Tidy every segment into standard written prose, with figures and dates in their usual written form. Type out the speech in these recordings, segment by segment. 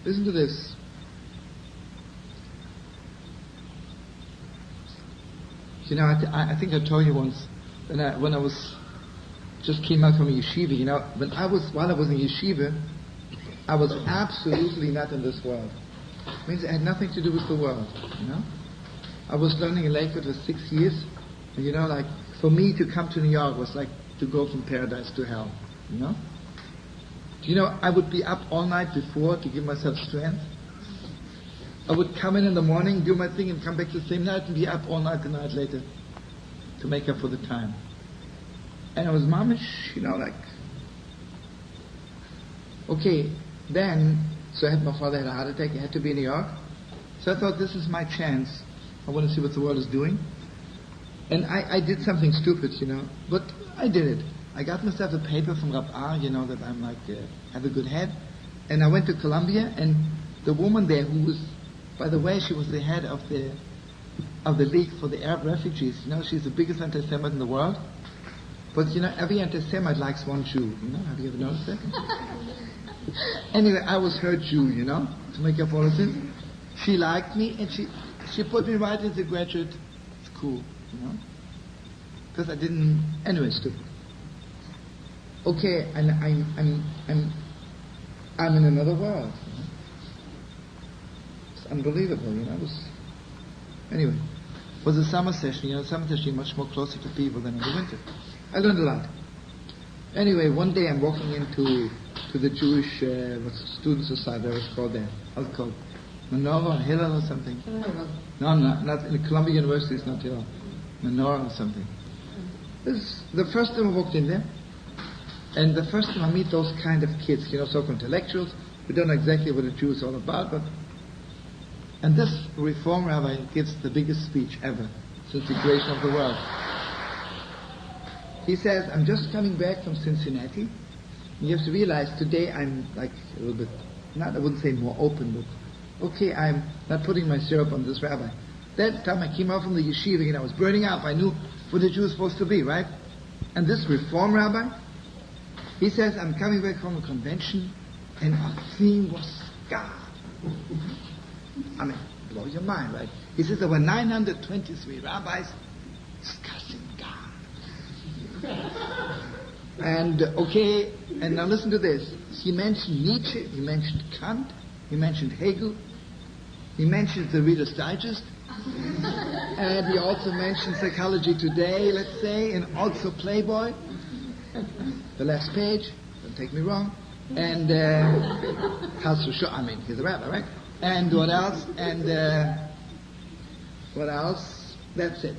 Listen to this. You know, I think I told you once, when I was just came out from a yeshiva, you know, while I was in yeshiva, I was absolutely not in this world. It means it had nothing to do with the world, you know. I was learning in Lakewood for 6 years, and you know, like, for me to come to New York was like to go from paradise to hell, you know. Do you know, I would be up all night before to give myself strength. I would come in the morning, do my thing, and come back the same night and be up all night the night later to make up for the time. And I was mamish, you know, like, okay, then, so my father had a heart attack, he had to be in New York. So I thought, this is my chance. I want to see what the world is doing. And I did something stupid, you know, but I did it. I got myself a paper from Rabbi, you know, that I'm like, have a good head. And I went to Columbia, and the woman there who was, by the way, she was the head of the League for the Arab Refugees. You know, she's the biggest anti-Semite in the world. But, you know, every anti-Semite likes one Jew. You know, have you ever noticed that? Anyway, I was her Jew, you know, to make up all of this. She liked me, and she put me right into graduate school, you know. Because I didn't, anyway, stupid. Okay, and I'm in another world. You know? It's unbelievable, you know. Anyway, it was a summer session, you know. Summer session, much more closer to people than in the winter. I learned a lot. Anyway, one day I'm walking into the Jewish student society. It was called there. How was it called? Menorah, Hillel or something? No, not in Columbia University. It's not Hillel. Menorah or something. This is the first time I walked in there. And the first time I meet those kind of kids, you know, so-called intellectuals, who don't know exactly what a Jew is all about, but... And this Reform rabbi gives the biggest speech ever since the creation of the world. He says, I'm just coming back from Cincinnati. And you have to realize today I'm like a little bit, I wouldn't say more open, but okay, I'm not putting my syrup on this rabbi. That time I came out from the yeshiva and I was burning up. I knew what the Jew was supposed to be, right? And this Reform rabbi, he says, I'm coming back from a convention and our theme was God. I mean, blow your mind, right? He says there were 923 rabbis discussing God. And okay, and now listen to this. He mentioned Nietzsche, he mentioned Kant, he mentioned Hegel, he mentioned the Reader's Digest, and he also mentioned Psychology Today, let's say, and also Playboy, the last page, don't take me wrong, and I mean, he's a rabbi, right? And what else? And what else? That's it.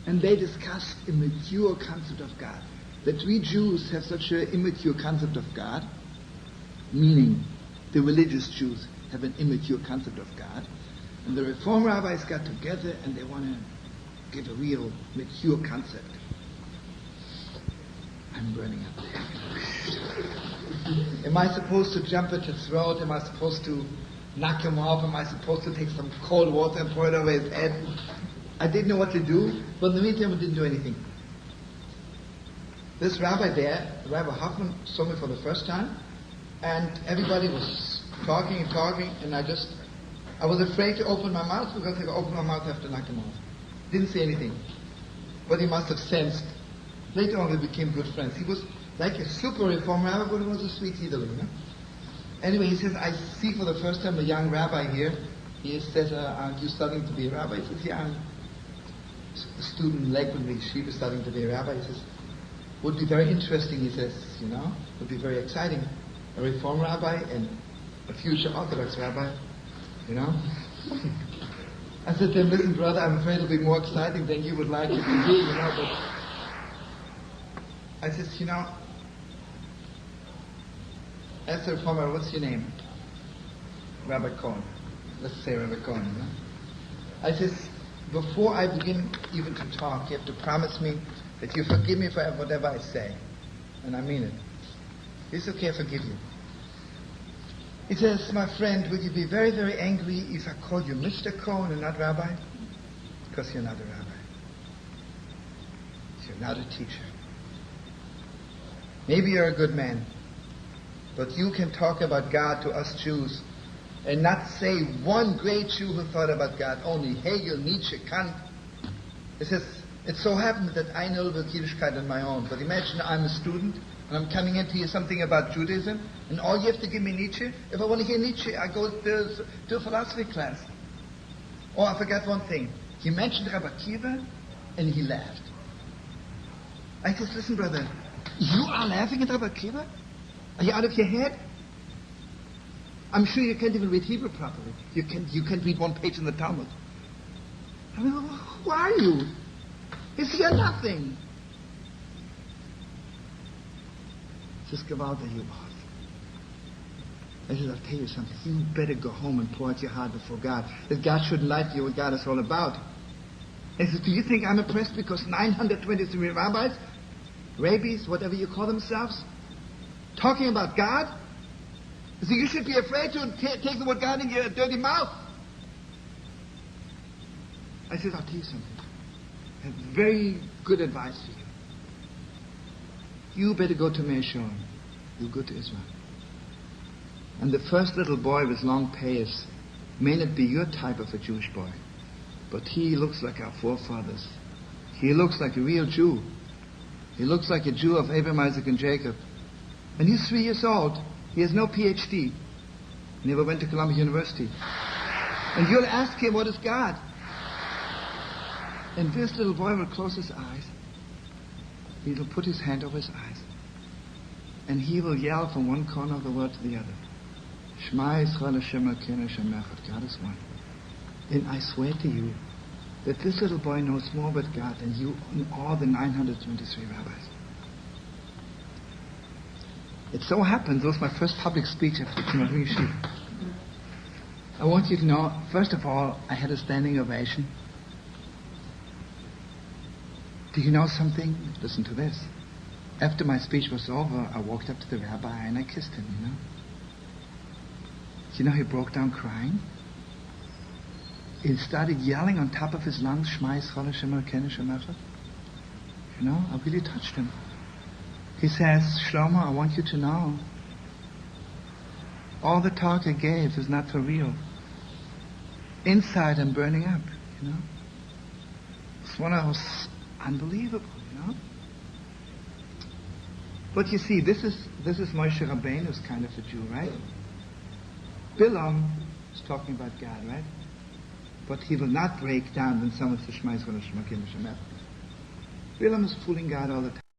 And they discuss a mature concept of God. That we Jews have such an immature concept of God, meaning the religious Jews have an immature concept of God, and the Reform rabbis got together and they want to give a real mature concept. I'm burning up there. Am I supposed to jump at his throat? Am I supposed to knock him off? Am I supposed to take some cold water and pour it over his head? I didn't know what to do, but in the meantime I didn't do anything. This rabbi there, Rabbi Hoffman, saw me for the first time, and everybody was talking, and I was afraid to open my mouth, because if I opened my mouth I have to knock him off. Didn't say anything. But he must have sensed. Later on we became good friends. He was like a super Reform rabbi, but he was a sweet Yiddler, you know? Anyway, he says, I see for the first time a young rabbi here. He says, aren't you studying to be a rabbi? He says, yeah, I'm a student in Lakewood, yeshiva, studying to be a rabbi. He says, would be very interesting, he says, you know, would be very exciting. A Reform rabbi and a future Orthodox rabbi, you know? I said to him, listen, brother, I'm afraid it'll be more exciting than you would like it to be, you know, but I said, you know, as a Reformer, what's your name? Rabbi Cohen. Let's say Rabbi Cohen, you know? I says, before I begin even to talk, you have to promise me that you forgive me for whatever I say. And I mean it. It's okay, I forgive you. He says, my friend, would you be very, very angry if I called you Mr. Cohen and not Rabbi? Because you're not a rabbi. You're not a teacher. Maybe you're a good man. But you can talk about God to us Jews and not say one great Jew who thought about God only. Hegel, Nietzsche, Kant. It says, it so happens that I know the Yiddishkeit on my own. But imagine I'm a student and I'm coming in to hear something about Judaism, and all you have to give me Nietzsche. If I want to hear Nietzsche, I go to a philosophy class. Oh, I forgot one thing. He mentioned Rabbi Akiva, and he laughed. I said, listen, brother, you are laughing at Rabbi Akiva? Are you out of your head? I'm sure you can't even read Hebrew properly. You can't read one page in the Talmud. I mean, who are you? Is he a nothing? Says Gavalda, you are. I said, I'll tell you something. You better go home and pour out your heart before God. That God shouldn't lie to you what God is all about. I said, do you think I'm impressed because 923 rabbis, rabbis, whatever you call themselves, talking about God? I said, you should be afraid to take the word God in your dirty mouth. I said, I'll tell you something. I have very good advice for you. You better go to Meir Shorim. You go to Israel. And the first little boy with long payas may not be your type of a Jewish boy, but he looks like our forefathers. He looks like a real Jew. He looks like a Jew of Abraham, Isaac, and Jacob. And he's 3 years old. He has no PhD. He never went to Columbia University. And you'll ask him, what is God? And this little boy will close his eyes. He will put his hand over his eyes. And he will yell from one corner of the world to the other. Shema Yisrael Hashem Elokeinu Hashem Echad. God is one. And I swear to you that this little boy knows more about God than you and all the 923 rabbis. It so happens, that was my first public speech after Tzimmer Yeshiva. I want you to know, first of all, I had a standing ovation. Do you know something? Listen to this. After my speech was over, I walked up to the rabbi and I kissed him, you know. You know, he broke down crying. He started yelling on top of his lungs, Shema Yisrael Hashem Elokeinu Hashem Echad. You know, I really touched him. He says, Shlomo, I want you to know, all the talk I gave is not for real. Inside I'm burning up, you know. It's one of those unbelievable, you know. But you see, this is Moshe Rabbeinu's kind of a Jew, right? Bilam is talking about God, right? But he will not break down when someone says Shema Yisrael Hashem Elokeinu Hashem Echad. Bilam is fooling God all the time.